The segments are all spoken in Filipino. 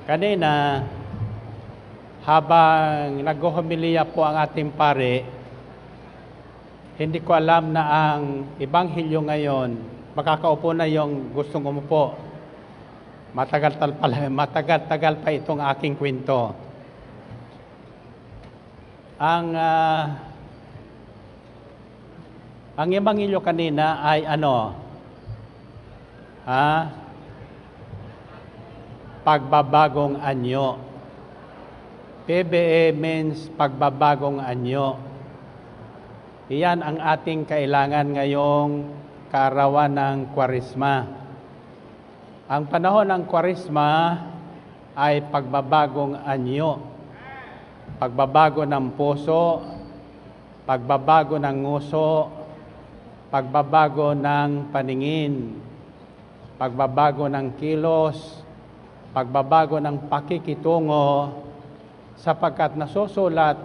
Kanina, habang nag-homilya po ang ating pare, hindi ko alam na ang Ebanghelyo ngayon, makakaupo na yung gustong umupo. Matagal-tagal pa itong aking kwento. Ang Ebanghelyo kanina ay ano? Pagbabagong anyo. PBA means pagbabagong anyo. Iyan ang ating kailangan ngayong kaarawan ng Kwaresma. Ang panahon ng Kwaresma ay pagbabagong anyo. Pagbabago ng puso, pagbabago ng nguso, pagbabago ng paningin, pagbabago ng kilos, pagbabago ng pakikitungo, sapagkat nasusulat,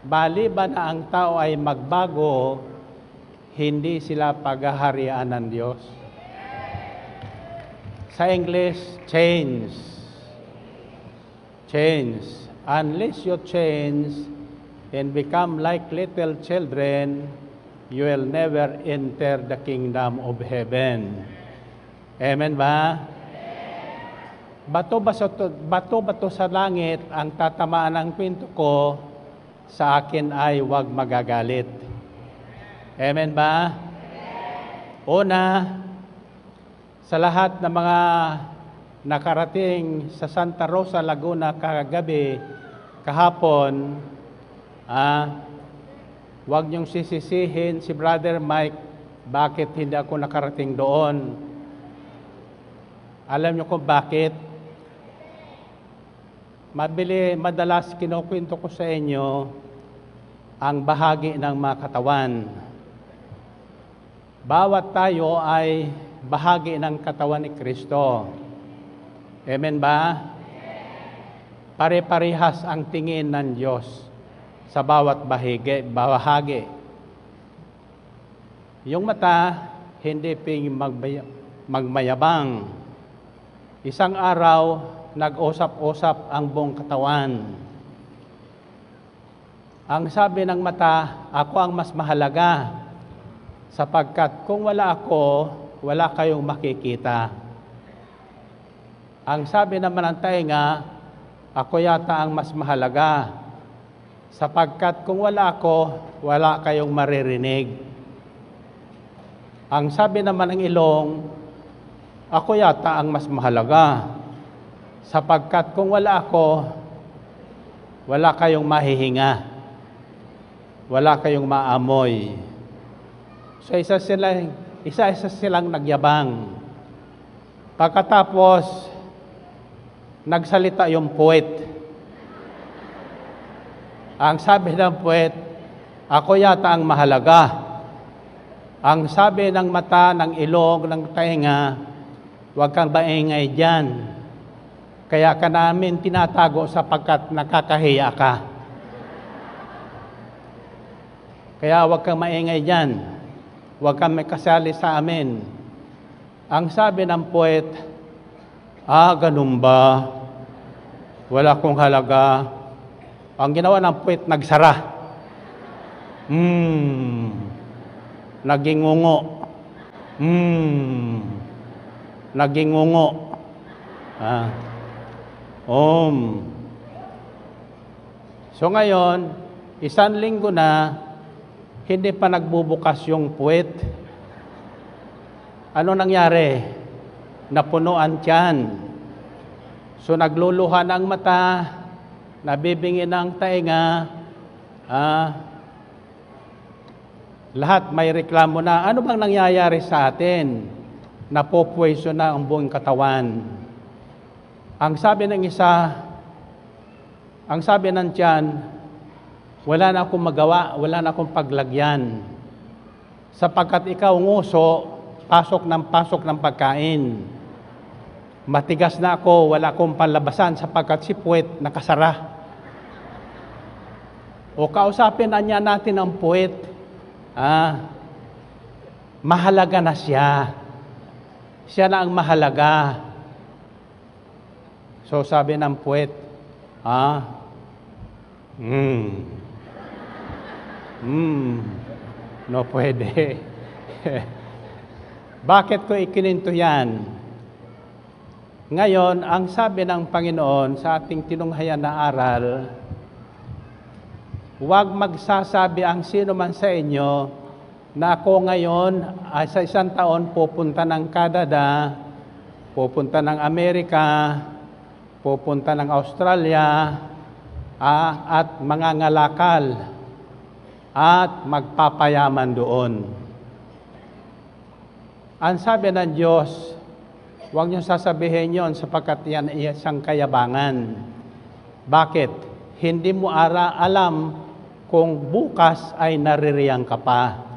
maliban na ang tao ay magbago, hindi sila paghaharian ng Diyos. Sa English, change. Change. Unless you change and become like little children, you will never enter the kingdom of heaven. Amen ba? Bato sa langit ang tatamaan ng kwento ko, sa akin ay huwag magagalit. Amen ba? Una, sa lahat ng mga nakarating sa Santa Rosa, Laguna kahapon, huwag niyong sisisihin si Brother Mike bakit hindi ako nakarating doon. Alam niyo kung bakit? Madalas kinukwento ko sa inyo ang bahagi ng mga katawan. Bawat tayo ay bahagi ng katawan ni Kristo. Amen ba? Pare-parehas ang tingin ng Diyos sa bawat bahagi. Yung mata, hindi ping magmayabang. Isang araw, nag-usap-usap ang buong katawan. Ang sabi ng mata, ako ang mas mahalaga, sapagkat kung wala ako, wala kayong makikita. Ang sabi naman ng tainga, ako yata ang mas mahalaga, sapagkat kung wala ako, wala kayong maririnig. Ang sabi naman ng ilong, ako yata ang mas mahalaga, sapagkat kung wala ako, wala kayong mahihinga, wala kayong maamoy. So isa silang nagyabang. Pagkatapos, nagsalita yung puwet. Ang sabi ng puwet, ako yata ang mahalaga. Ang sabi ng mata, ng ilong, ng tainga, huwag kang maingay dyan. Kaya ka namin tinatago sapagkat nakakahiya ka. Kaya huwag kang maingay dyan. Huwag kang may kasali sa amin. Ang sabi ng puwet, ganun ba? Wala kong halaga. Ang ginawa ng puwet, nagsara. Nagingungo. Nagingungo. So ngayon, isang linggo na, hindi pa nagbubukas yung puwet. Ano nangyari? Napunuan tiyan. So nagluluha ng mata, nabibingi ng tainga, lahat may reklamo na, ano bang nangyayari sa atin? Napopweso na ang buong katawan. Ang sabi ng isa, ang sabi ng tiyan, wala na akong magawa, wala na akong paglagyan. Sapagkat ikaw nguso, pasok ng pagkain. Matigas na ako, wala akong panlabasan sapagkat si puwet nakasara. O kausapin niya natin ang puwet, mahalaga na siya. Siya na ang mahalaga. So So sabi ng puwet, no pwede. Bakit ko ikininto yan? Ngayon, ang sabi ng Panginoon sa ating tinunghayan na aral, huwag magsasabi ang sino man sa inyo na ako ngayon ay sa isang taon pupunta ng Canada, pupunta ng Amerika, pupunta ng Australia, at mangangalakal at magpapayaman doon. Ang sabi ng Diyos, huwag niyo sasabihin yon sapagkat yan ay isang kayabangan. Bakit? Hindi mo alam kung bukas ay naririyang ka pa.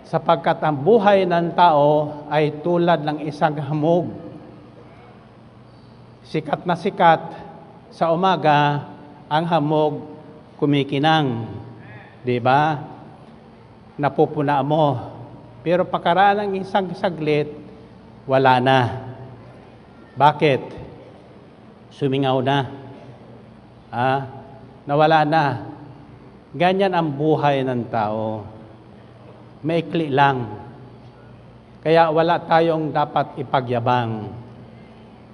Sapagkat ang buhay ng tao ay tulad ng isang hamog. Sikat na sikat, sa umaga, ang hamog kumikinang. Diba? Napupuna mo. Pero pagkaraan ng isang saglit, wala na. Bakit? Sumingaw na. Nawala na. Ganyan ang buhay ng tao. Maikli lang. Kaya wala tayong dapat ipagyabang.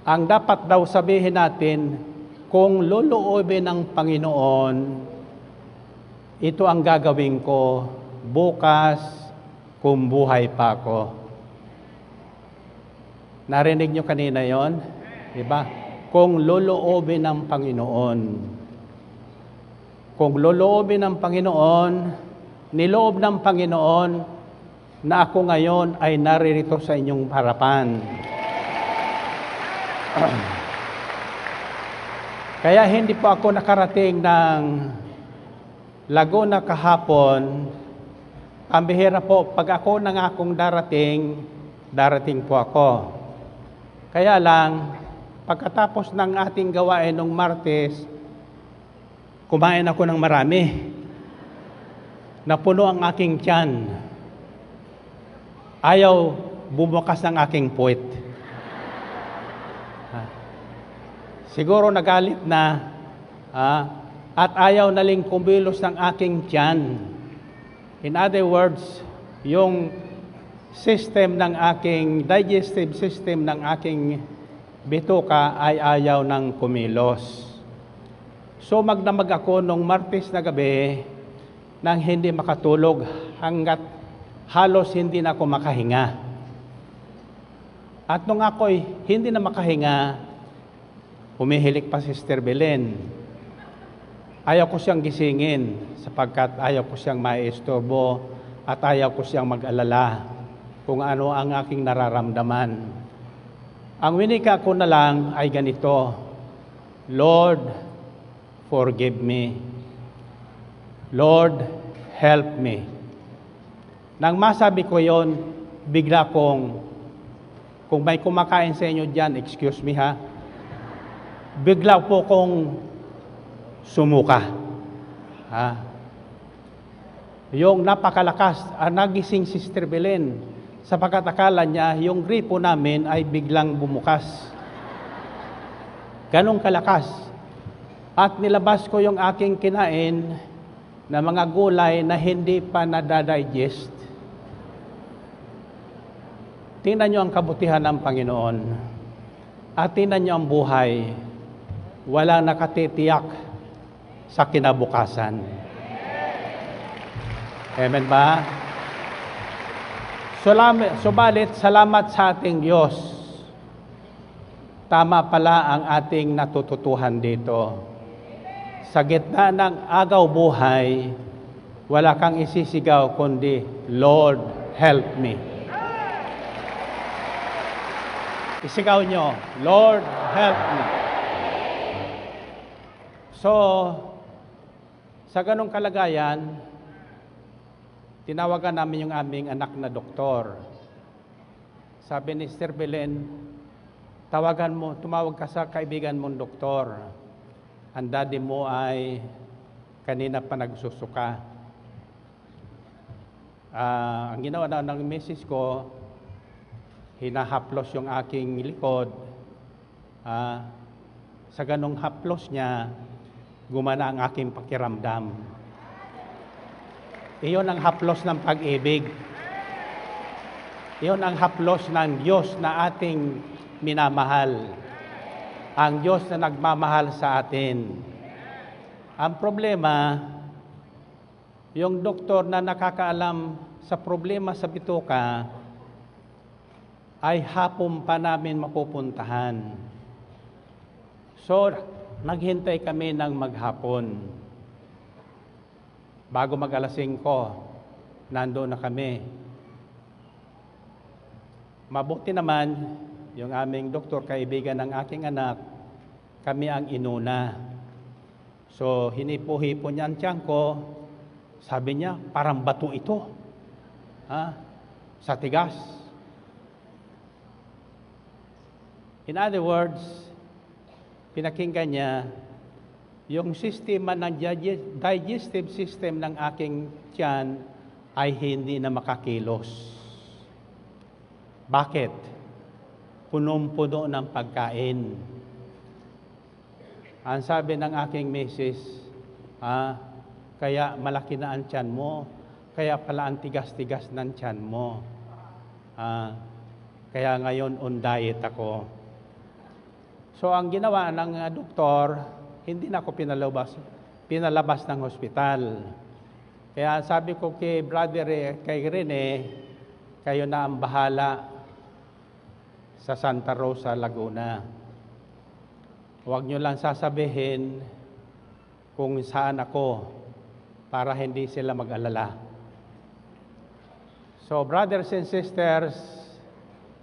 Ang dapat daw sabihin natin, kung loloobin ng Panginoon, ito ang gagawin ko bukas kung buhay pa ako. Narinig nyo kanina yon, diba? Kung loloobin ng Panginoon. Kung loloobin ng Panginoon, niloob ng Panginoon na ako ngayon ay naririto sa inyong harapan. Kaya hindi po ako nakarating ng Laguna kahapon. Ang bihira po, pag ako nangakong darating po ako. Kaya lang, pagkatapos ng ating gawain nung Martes, kumain ako ng marami. Napuno ang aking tiyan. Ayaw bumukas ng aking puwet. Siguro nagalit na, at ayaw naling kumilos ng aking tiyan. In other words, yung system ng aking, digestive system ng aking bituka ay ayaw ng kumilos. So magdamag ako nung Martes na gabi nang hindi makatulog hanggat halos hindi na ako makahinga. At nung ako'y hindi na makahinga, humihilik pa si Sister Belen. Ayaw ko siyang gisingin sapagkat ayaw ko siyang maistorbo at ayaw ko siyang mag-alala kung ano ang aking nararamdaman. Ang winika ko na lang ay ganito, Lord, forgive me. Lord, help me. Nang masabi ko yon, bigla kung may kumakain sa inyo dyan, excuse me ha, bigla po kong sumuka. Yung napakalakas, nagising si Sister Belen, sapagkat akala niya yung gripo namin ay biglang bumukas. Ganong kalakas. At nilabas ko yung aking kinain na mga gulay na hindi pa nadadigest. Tingnan niyo ang kabutihan ng Panginoon. At tingnan niyo ang buhay. Walang nakatitiyak sa kinabukasan. Amen ba? Subalit, salamat sa ating Diyos. Tama pala ang ating natututuhan dito. Sa gitna ng agaw buhay, wala kang isisigaw kundi, Lord, help me. Isigaw nyo, Lord, help me. So, sa ganong kalagayan, tinawagan namin yung aming anak na doktor. Sabi ni Sister Belen, tumawag ka sa kaibigan mong doktor. Ang daddy mo ay kanina pa nagsusuka. Ang ginawa na ng misis ko, hinahaplos yung aking likod. Sa ganong haplos niya, gumana ang aking pakiramdam. Iyon ang haplos ng pag-ibig. Iyon ang haplos ng Diyos na ating minamahal. Ang Diyos na nagmamahal sa atin. Ang problema, yung doktor na nakakaalam sa problema sa bituka, ay hapon pa namin mapupuntahan. So, naghintay kami ng maghapon. Bago mag-alas 5, nandoon na kami. Mabuti naman, yung aming doktor, kaibigan ng aking anak, kami ang inuna. So, hinipo-hipo niya ang tiyan ko. Sabi niya, parang bato ito. Sa tigas. In other words, pinakinggan niya, yung sistema ng digestive system ng aking tiyan ay hindi na makakilos. Bakit? Punong-puno ng pagkain. Ang sabi ng aking misis, kaya malaki na ang tiyan mo, kaya pala ang tigas-tigas ng tiyan mo. Kaya ngayon on diet ako. So ang ginawa ng doktor, hindi na ako pinalabas ng hospital. Kaya sabi ko kay kay Rene, kayo na ang bahala sa Santa Rosa, Laguna. Huwag nyo lang sasabihin kung saan ako para hindi sila mag-alala. So brothers and sisters,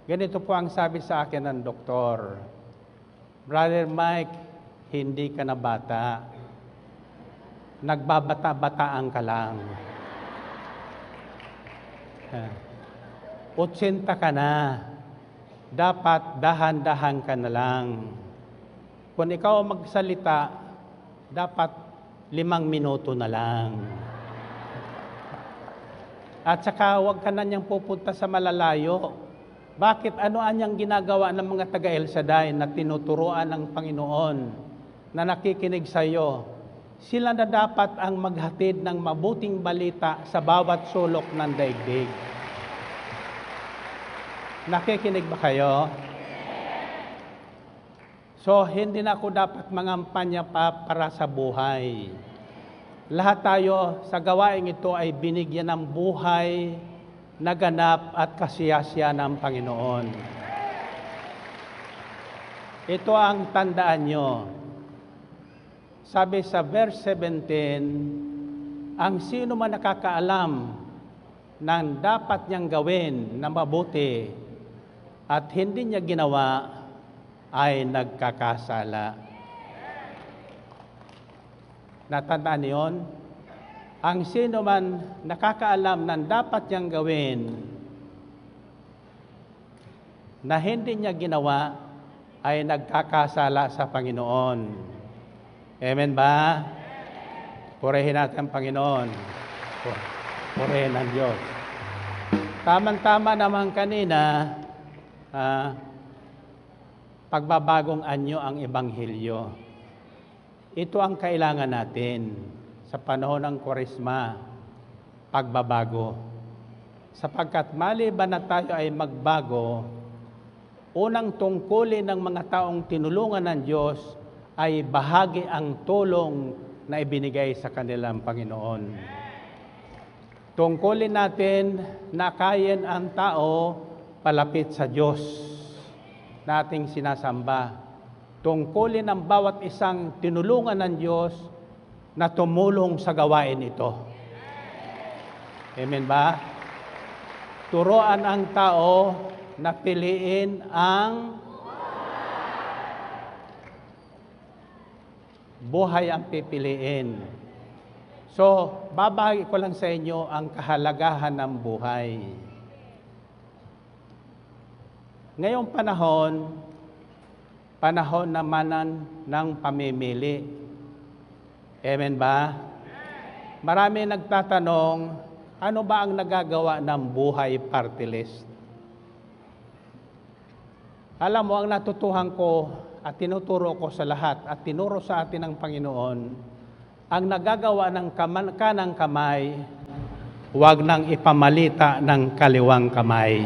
ganito po ang sabi sa akin ng doktor. Brother Mike, hindi ka na bata. Nagbabata-bataan ka lang. 80 ka na. Dapat dahan-dahan ka na lang. Kung ikaw magsalita, dapat 5 minuto na lang. At saka huwag ka na niyang pupunta sa malalayo. Bakit? Ano anyang ginagawa ng mga taga-El Shaddai na tinuturuan ng Panginoon na nakikinig sa iyo? Sila na dapat ang maghatid ng mabuting balita sa bawat sulok ng daigdig. Nakikinig ba kayo? So, hindi na ako dapat mangampanya pa para sa buhay. Lahat tayo sa gawaing ito ay binigyan ng buhay na ganap at kasiyasya ng Panginoon. Ito ang tandaan nyo. Sabi sa verse 17, ang sino man nakakaalam ng dapat niyang gawin na mabuti at hindi niya ginawa ay nagkakasala. Natandaan niyon? Ang sino man nakakaalam ng dapat niyang gawin na hindi niya ginawa ay nagkakasala sa Panginoon. Amen ba? Purihin natin ang Panginoon. Purihin ang Diyos. Tama-tama naman kanina, pagbabagong anyo ang Ebanghelyo. Ito ang kailangan natin sa panahon ng Kwaresma, pagbabago. Sapagkat maliban na tayo ay magbago, unang tungkulin ng mga taong tinulungan ng Diyos ay bahagi ang tulong na ibinigay sa kanilang Panginoon. Tungkulin natin na kayan ang tao palapit sa Diyos nating sinasamba. Tungkulin ng bawat isang tinulungan ng Diyos na tumulong sa gawain ito. Amen ba? Turuan ang tao na piliin ang buhay ang pipiliin. So, babahagi ko lang sa inyo ang kahalagahan ng buhay. Ngayong panahon naman ng pamimili. Amen ba? Marami nagtatanong, ano ba ang nagagawa ng buhay party list? Alam mo, ang natutuhan ko at tinuturo ko sa lahat at tinuro sa atin ng Panginoon, ang nagagawa ng kanang kamay, huwag nang ipamalita ng kaliwang kamay.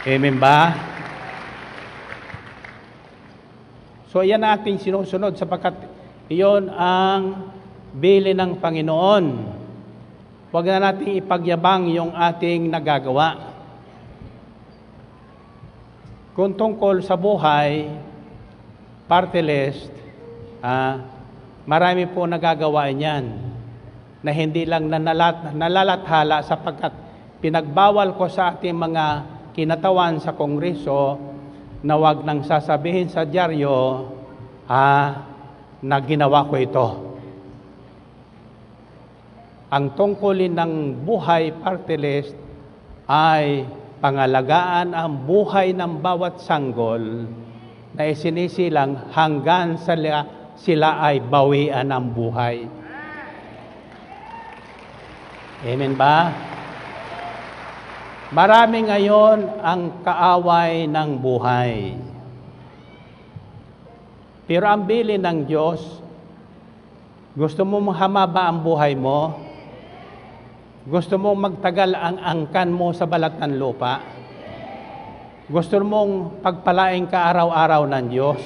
Amen ba? So yan natin sinusunod sapagkat iyon ang bili ng Panginoon. Huwag na natin ipagyabang yung ating nagagawa. Kung tungkol sa buhay, party list, marami po nagagawa niyan na hindi lang nalalathala sapagkat pinagbawal ko sa ating mga kinatawan sa Kongreso na wag nang sasabihin sa dyaryo na ginawa ko ito. Ang tungkulin ng buhay party list ay pangalagaan ang buhay ng bawat sanggol na isinisilang hanggang sila ay bawian ng buhay. Amen ba? Marami ngayon ang kaaway ng buhay. Pero ang bilin ng Diyos, gusto mo humaba ang buhay mo? Gusto mong magtagal ang angkan mo sa balat ng lupa? Gusto mong pagpalain ka araw-araw ng Diyos?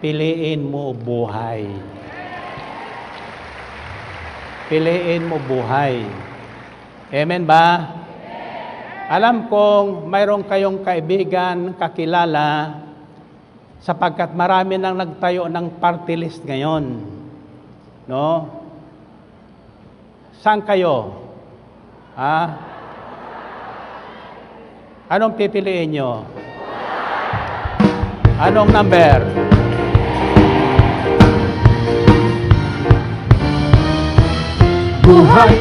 Piliin mo buhay. Piliin mo buhay. Amen ba? Alam kong mayroon kayong kaibigan, kakilala, sapagkat marami nang nagtayo ng party list ngayon. No? Saan kayo? Anong pipiliin nyo? Anong number? Buhay,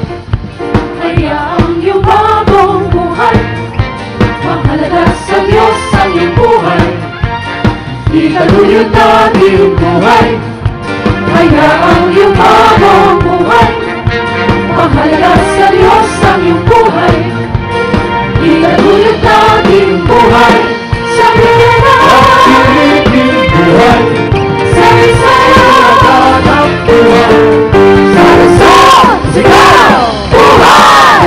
hayaang yumabong buhay. Mahalaga sa Diyos ang iyong buhay. Italuyan natin buhay. Hayaang yumabong buhay. Mahalaga sa Diyos ang iyong buhay. Italuyan natin buhay. Sa pilihan buhay. Sa isaya at buhay. Sigaw! Buhay!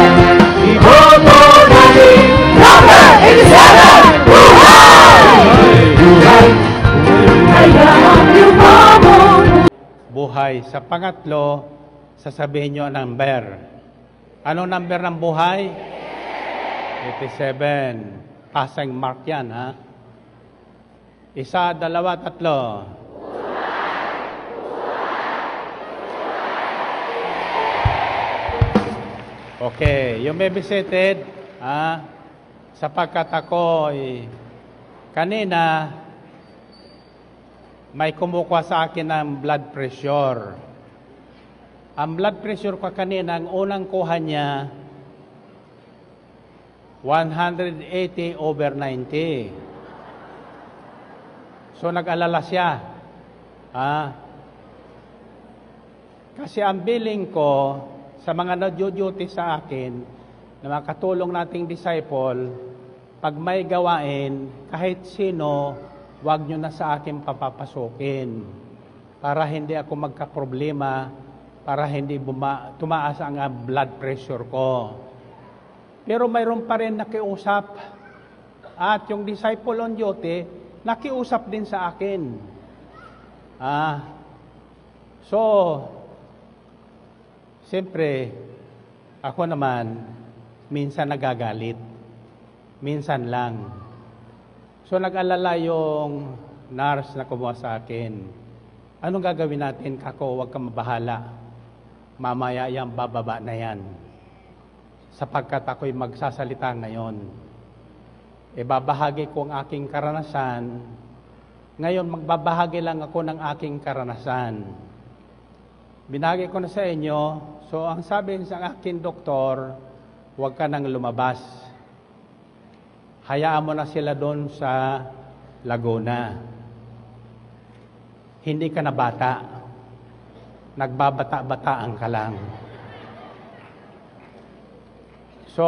Iboto natin number 87! Buhay! Buhay! Hayaan lumabong. Buhay. Sa pangatlo, sasabihin nyo ang number. Anong number ng buhay? 87. Passing mark yan, ha? Isa, dalawa, tatlo. Okay, you may be seated, sapagkat ako kanina may kumukuha sa akin ng blood pressure. Ang blood pressure ko kanina, ang unang kuha niya 180/90. So nag-alala siya. Kasi ang billing ko sa mga nag-duty sa akin, na mga katulong nating disciple, pag may gawain, kahit sino, wag nyo na sa akin papapasukin. Para hindi ako magka-problema, para hindi tumaas ang blood pressure ko. Pero mayroon pa rin nakiusap. At yung disciple on duty, nakiusap din sa akin. Siyempre, ako naman, minsan nagagalit. Minsan lang. So, nag-alala yung nurse na kumuha sa akin. Anong gagawin natin, kako? Huwag kang mabahala. Mamaya yan, bababa na yan. Sapagkat ako'y magsasalita ngayon. Babahagi ko ang aking karanasan. Ngayon, magbabahagi lang ako ng aking karanasan. Binahagi ko na sa inyo. So, ang sabi sa akin doktor, huwag ka nang lumabas. Hayaan mo na sila doon sa Laguna. Hindi ka na bata. Nagbabata-bataan ka lang. So,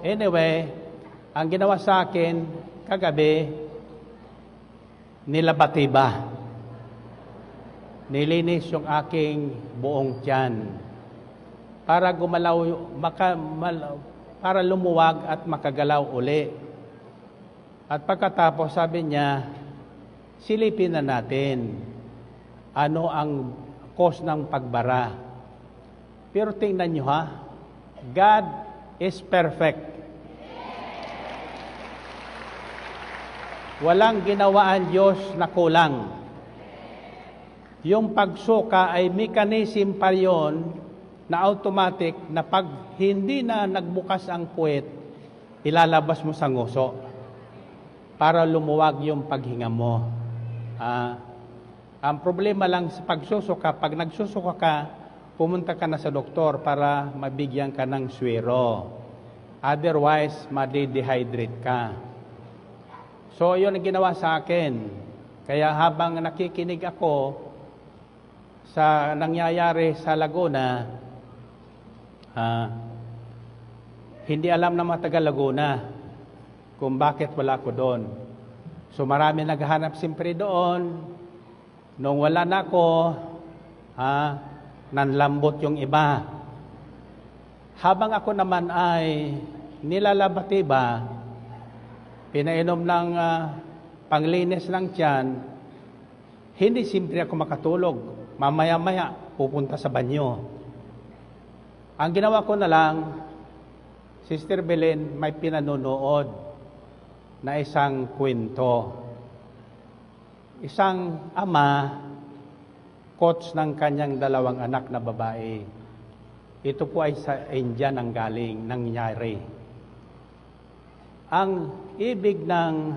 anyway, ang ginawa sa akin kagabi, nilabatiba. Nilinis yung aking buong tiyan para gumalaw, para lumuwag at makagalaw uli. At pagkatapos sabi niya, silipin na natin ano ang cause ng pagbara. Pero tingnan nyo ha, God is perfect. Walang ginawa ang Diyos na kulang. Yung pagsuka ay mechanism pa yon na automatic na pag hindi na nagbukas ang puwet, ilalabas mo sa nguso para lumuwag yung paghinga mo. Ang problema lang sa pagsusuka, pag nagsusuka ka, pumunta ka na sa doktor para mabigyan ka ng swero. Otherwise, madi-dehydrate ka. So, yun ang ginawa sa akin. Kaya habang nakikinig ako sa nangyayari sa Laguna, hindi alam ng mga taga Laguna kung bakit wala ko doon. So marami naghahanap siyempre doon. Nung wala na ako, nanlambot yung iba. Habang ako naman ay nilalabatiba, pinainom ng panglinis ng tiyan, hindi siyempre ako makatulog. Mamaya-maya, pupunta sa banyo. Ang ginawa ko na lang, Sister Belen, may pinanonood na isang kwento. Isang ama, coach ng kanyang 2 anak na babae. Ito po ay sa India nang galing, nangyari. Ang ibig ng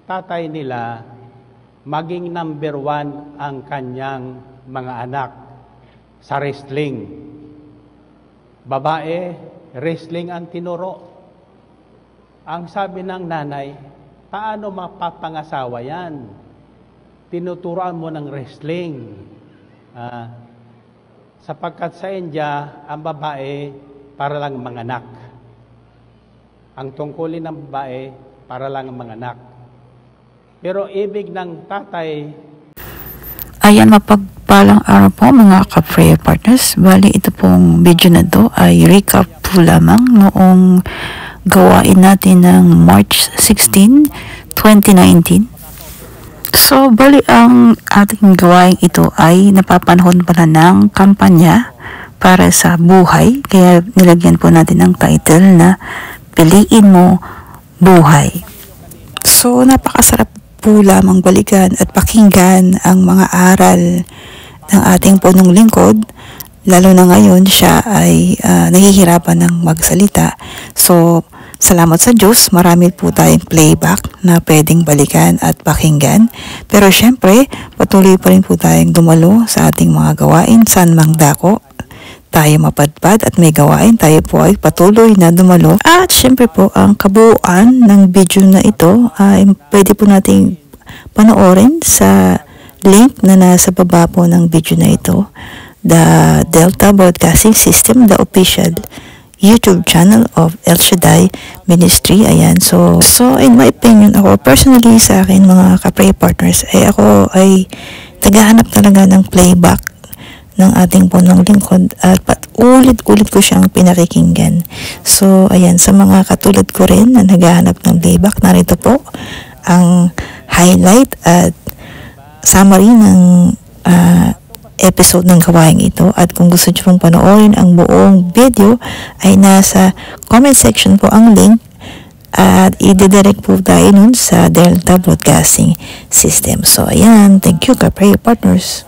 tatay nila, maging number 1 ang kanyang mga anak sa wrestling. Babae, wrestling ang tinuro. Ang sabi ng nanay, paano mapapangasawa yan? Tinuturuan mo ng wrestling. Sapagkat sa India, ang babae para lang manganak. Ang tungkulin ng babae para lang manganak. Pero ibig ng tatay, ayan, mapagpalang araw po mga ka-prayer partners. Bali, ito pong video na to ay recap po lamang noong gawain natin ng March 16, 2019. So, bali ang ating gawain ito ay napapanahon pala ng kampanya para sa buhay. Kaya nilagyan po natin ng title na Piliin Mo Buhay. So, napakasarap po lamang balikan at pakinggan ang mga aral ng ating punong lingkod, lalo na ngayon siya ay nahihirapan ng magsalita. So, salamat sa Diyos, marami po tayong playback na pwedeng balikan at pakinggan. Pero syempre, patuloy pa rin po tayong dumalo sa ating mga gawain, saan mang dako tayo mapadpad at may gawain, tayo po ay patuloy na dumalo. At syempre po, ang kabuuan ng video na ito ay pwede po nating panoorin sa link na nasa baba po ng video na ito. The Delta Broadcasting System, the official YouTube channel of El Shaddai Ministry. Ayan, so in my opinion, ako personally sa akin mga ka-pray partners, ako ay naghahanap talaga ng playback ng ating punong lingkod at ulit-ulit ko siyang pinakikinggan. So, ayan, sa mga katulad ko rin na naghahanap ng playback, narito po ang highlight at summary ng episode ng gawain ito. At kung gusto nyo pong panoorin ang buong video, ay nasa comment section po ang link at i-direct po tayo nun sa Delta Broadcasting System. So, ayan, thank you, ka-prayer partners.